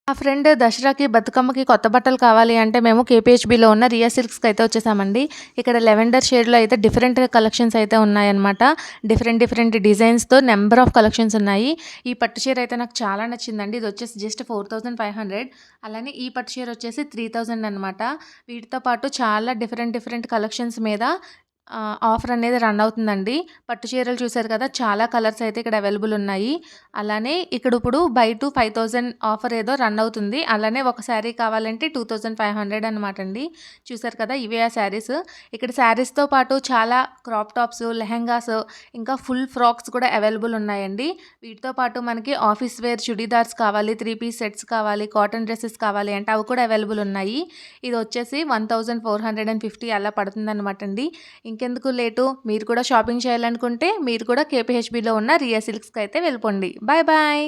మా ఫ్రెండ్ దసరాకి, బతుకమ్మకి కొత్త బట్టలు కావాలి అంటే మేము కేపీహెచ్‌బీలో ఉన్న రియా సిల్క్స్‌కి అయితే వచ్చేసామండి. ఇక్కడ లెవెండర్ షేడ్‌లో అయితే డిఫరెంట్ కలెక్షన్స్ అయితే ఉన్నాయన్నమాట. డిఫరెంట్ డిఫరెంట్ డిజైన్స్‌తో నంబర్ ఆఫ్ కలెక్షన్స్ ఉన్నాయి. ఈ పట్టు చీర అయితే నాకు చాలా నచ్చిందండి. ఇది వచ్చేసి జస్ట్ 4500. అలానే ఈ పట్టు చీర వచ్చేసి 3000 అనమాట. వీటితో పాటు చాలా డిఫరెంట్ డిఫరెంట్ కలెక్షన్స్ మీద ఆఫర్ అనేది రన్ అవుతుందండి. పట్టు చీరలు చూసారు కదా! చాలా కలర్స్ అయితే ఇక్కడ అవైలబుల్ ఉన్నాయి. అలానే ఇక్కడ ఇప్పుడు బై 2 5000 ఆఫర్ ఏదో రన్ అవుతుంది. అలానే ఒక శారీ కావాలంటే 2500 అనమాట అండి. చూసారు కదా! ఇవే ఆ శారీస్. ఇక్కడ శారీస్‌తో పాటు చాలా క్రాప్ టాప్స్, లెహెంగాస్, ఇంకా ఫుల్ ఫ్రాక్స్ కూడా అవైలబుల్ ఉన్నాయండి. వీటితో పాటు మనకి ఆఫీస్ వేర్ చుడీదార్స్ కావాలి, 3 పీస్ సెట్స్ కావాలి, కాటన్ డ్రెసెస్ కావాలి అంటే అవి కూడా అవైలబుల్ ఉన్నాయి. ఇది వచ్చేసి 1450 అలా పడుతుందనమాట అండి. ఇంకెందుకు లేటు, మీరు కూడా షాపింగ్ చేయాలనుకుంటే మీరు కూడా కేపీహెచ్‌బీలో ఉన్న రియా సిల్క్స్‌కి అయితే వెళ్ళిపోండి. Bye bye.